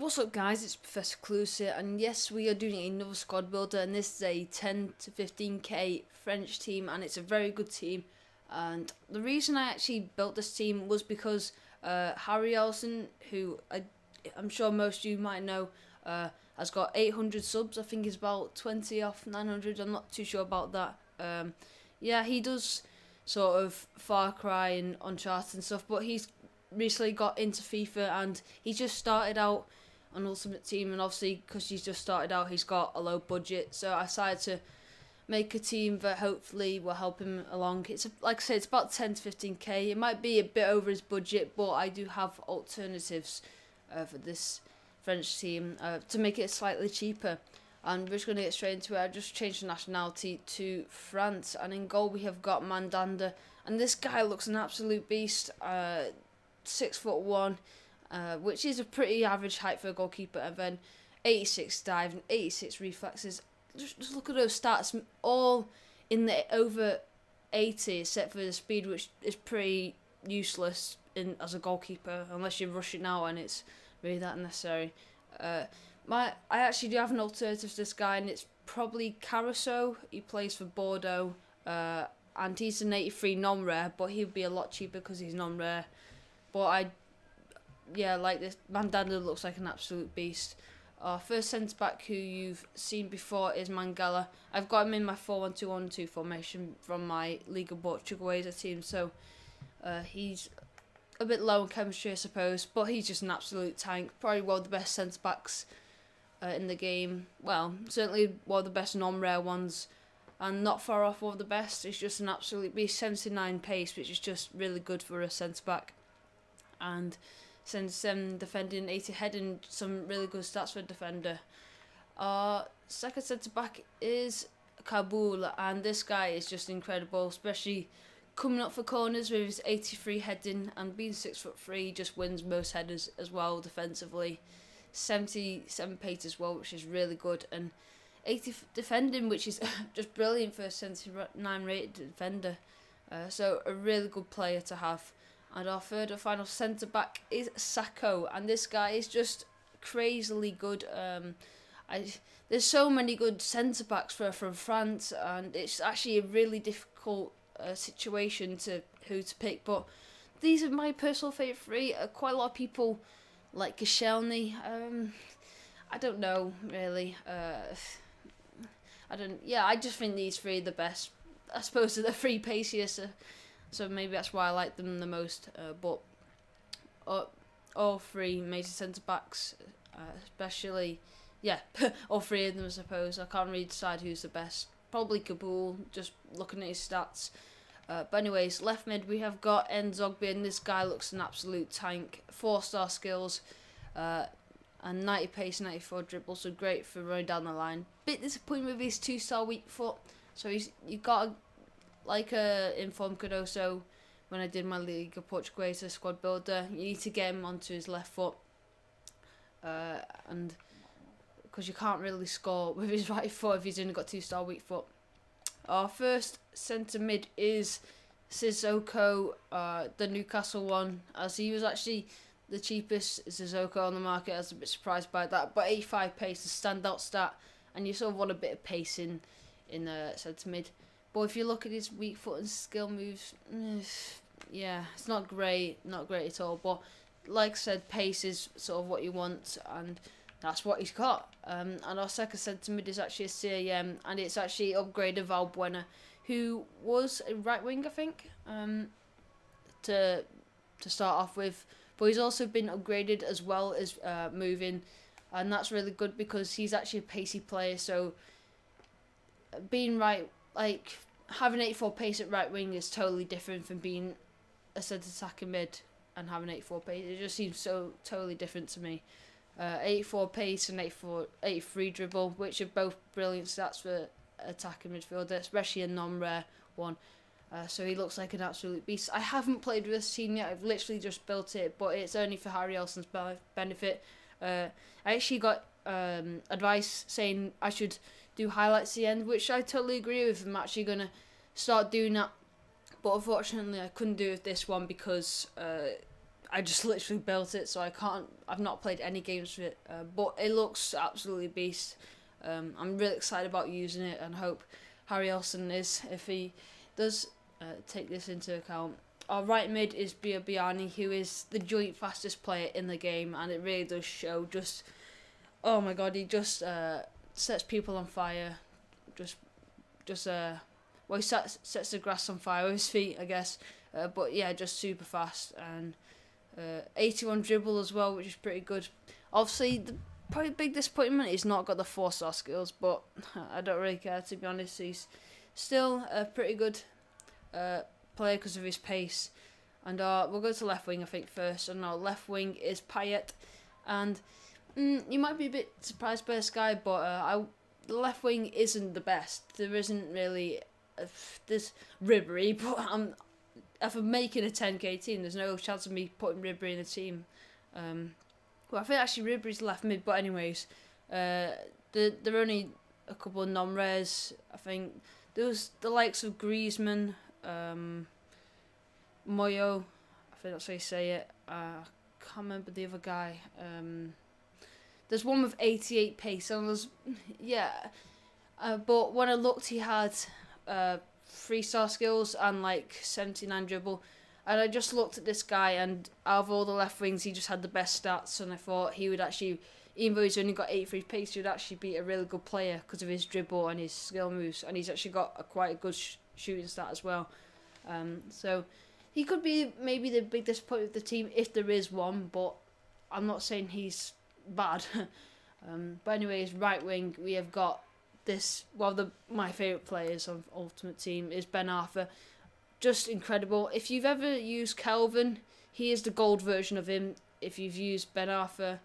What's up guys, it's Professor Clues here, and yes, we are doing another squad builder, and this is a 10 to 15k French team, and it's a very good team. And the reason I actually built this team was because Harry Ellison, who I'm sure most of you might know, has got 800 subs. I think he's about 20 off 900, I'm not too sure about that. Yeah, he does sort of Far Cry and Uncharted and stuff, but he's recently got into FIFA, and he just started out on Ultimate Team, and obviously because he's just started out, he's got a low budget, so I decided to make a team that hopefully will help him along. It's like I said, it's about 10 to 15k. It might be a bit over his budget, but I do have alternatives for this French team to make it slightly cheaper. And we're just going to get straight into it. I just changed the nationality to France, and in goal we have got Mandanda, and this guy looks an absolute beast. 6'1", which is a pretty average height for a goalkeeper, and then 86 dive and 86 reflexes. Just look at those stats, all in the over 80, except for the speed, which is pretty useless as a goalkeeper unless you're rushing out and it's really that necessary. I actually do have an alternative to this guy, and it's probably Caruso. He plays for Bordeaux, and he's an 83 non-rare, but he'd be a lot cheaper because he's non-rare. But like this, Mandanda looks like an absolute beast. Our first centre back, who you've seen before, is Mangala. I've got him in my 4-1-2-1-2 formation from my Liga Portuguesa team, so he's a bit low in chemistry, I suppose, but he's just an absolute tank. Probably one of the best centre backs in the game. Well, certainly one of the best non-rare ones, and not far off one of the best. It's just an absolute beast. 79 pace, which is just really good for a centre back, and 77 defending, 80 heading, some really good stats for a defender. Our second centre back is Kabul, and this guy is just incredible, especially coming up for corners with his 83 heading, and being 6'3", he just wins most headers as well defensively. 77 pace as well, which is really good, and 80 defending, which is just brilliant for a 79 rated defender. So a really good player to have. And our third and final centre back is Sacco, and this guy is just crazily good. There's so many good centre backs from France, and it's actually a really difficult situation to who to pick. But these are my personal favourite three. Quite a lot of people like Koscielny. I don't know really. I just think these three are the best. I suppose they're the three paciest. So maybe that's why I like them the most. But all three major centre backs, especially, all three of them, I suppose. I can't really decide who's the best. Probably Kabul, just looking at his stats. But anyways, left mid we have got Nzogby, and this guy looks an absolute tank. 4-star skills, and 90 pace, 94 dribble, so great for running down the line. Bit disappointed with his 2-star weak foot. So you got to, like informed Cardoso when I did my Liga Portuguesa squad builder, you need to get him onto his left foot, and because you can't really score with his right foot if he's only got 2-star weak foot. Our first centre mid is Sissoko, the Newcastle one, as he was actually the cheapest Sissoko on the market. I was a bit surprised by that, but 85 pace is a standout stat, and you sort of want a bit of pace in centre mid. But if you look at his weak foot and skill moves, it's not great at all. But like I said, pace is sort of what you want, and that's what he's got. And our second centre mid is actually a CAM, and it's actually upgraded Valbuena, who was a right wing, I think, to start off with. But he's also been upgraded as well as moving, and that's really good because he's actually a pacey player. So being right, like having 84 pace at right wing is totally different from being a centre attacking mid and having 84 pace. It just seems so totally different to me. 84 pace and 83 dribble, which are both brilliant stats for attacking midfielder, especially a non-rare one. So he looks like an absolute beast. I haven't played with this team yet. I've literally just built it, but it's only for Harry Ellison's benefit. I actually got advice saying I should do highlights at the end, which I totally agree with. I'm actually going to start doing that, but unfortunately I couldn't do it with this one because I just literally built it, so I've not played any games with it, but it looks absolutely beast. I'm really excited about using it, and hope Harry Ellison is, if he does take this into account. Our right mid is Biani, who is the joint fastest player in the game, and it really does show. Just, oh my god, he just sets people on fire. Well, he sets the grass on fire with his feet, I guess. But yeah, just super fast, and 81 dribble as well, which is pretty good. Obviously, the probably big disappointment he's not got the 4-star skills, but I don't really care, to be honest. He's still a pretty good player because of his pace. And we'll go to left wing, I think, first. And our left wing is Payet, and you might be a bit surprised by this guy, but the left wing isn't the best. There isn't really there's Ribery, but if I'm making a 10k team, there's no chance of me putting Ribery in a team. Well, I think actually Ribery's left mid, but anyways, there are only a couple of non-res. I think there was the likes of Griezmann, Moyo, I think that's how you say it. I can't remember the other guy. There's one with 88 pace, and there's, yeah. But when I looked, he had 3-star skills and like 79 dribble. And I just looked at this guy, and out of all the left wings, he just had the best stats. And I thought he would actually, even though he's only got 83 pace, he would actually be a really good player because of his dribble and his skill moves. And he's actually got quite a good shooting stat as well. So he could be maybe the big disappointment of the team if there is one, but I'm not saying he's bad. But anyways, right wing, we have got this, my favourite players of Ultimate Team is Ben Arthur. Just incredible. If you've ever used Kelvin, he is the gold version of him. If you've used Ben Arthur,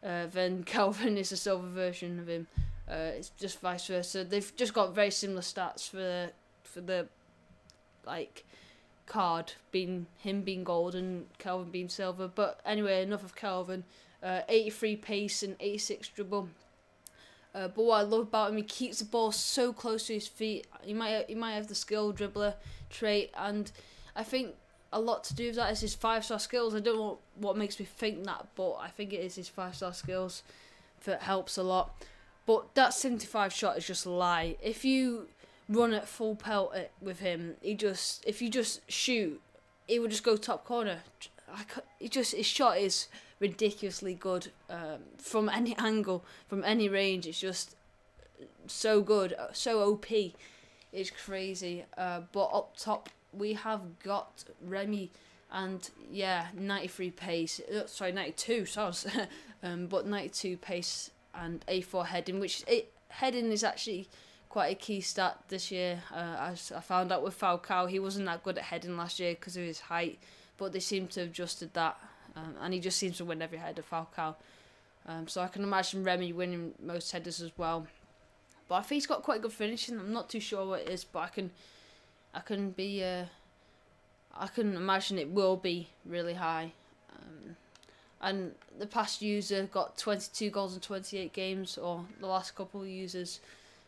then Kelvin is the silver version of him. It's just vice versa. They've just got very similar stats for the like card being gold and Kelvin being silver. But anyway, enough of Kelvin. 83 pace and 86 dribble. But what I love about him, he keeps the ball so close to his feet. He might have the skill dribbler trait, and I think a lot to do with that is his 5-star skills. I don't know what makes me think that, but I think it is his 5-star skills that helps a lot. But that 75 shot is just a lie. If you run at full pelt with him, if you just shoot, he will just go top corner. His shot is ridiculously good from any angle, from any range. It's just so good, so OP. It's crazy. But up top we have got Remy, and yeah, 93 pace. Sorry, 92. Sorry, but 92 pace and A4 heading, which heading is actually quite a key stat this year. As I found out with Falcao, he wasn't that good at heading last year because of his height, but they seem to have adjusted that. And he just seems to win every header, Falcao. So I can imagine Remy winning most headers as well. But I think he's got quite good finishing. I'm not too sure what it is, but I can imagine it will be really high. And the past user got 22 goals in 28 games, or the last couple of users,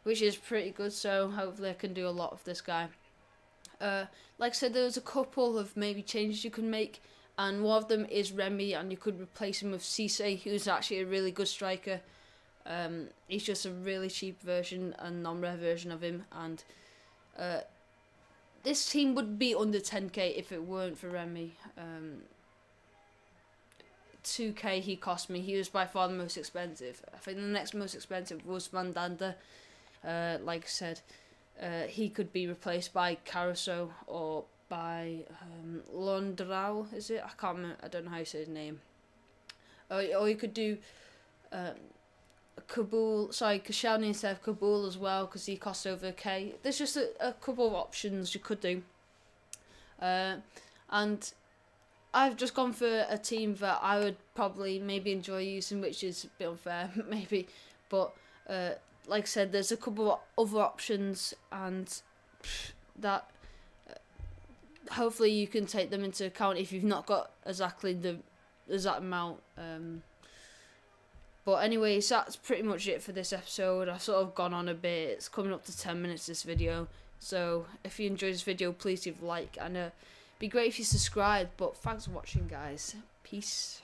which is pretty good. So hopefully I can do a lot of this guy. Like I said, there's a couple of maybe changes you can make. And one of them is Remy, and you could replace him with Cisse, who's actually a really good striker. He's just a really cheap version, a non-rare version of him. And this team would be under 10k if it weren't for Remy. 2k he cost me. He was by far the most expensive. I think the next most expensive was Mandanda. Like I said, he could be replaced by Caruso or by Londrau, is it? I can't remember. I don't know how you say his name. Or you could do Koscielny instead of Kabul as well, because he costs over K. There's just a couple of options you could do. And I've just gone for a team that I would probably maybe enjoy using, which is a bit unfair, maybe. But like I said, there's a couple of other options, and that hopefully you can take them into account if you've not got exactly the exact amount. But anyways, that's pretty much it for this episode. I've sort of gone on a bit. It's coming up to 10 minutes this video. So if you enjoyed this video, please leave a like, and Be great if you subscribe. But thanks for watching, guys. Peace.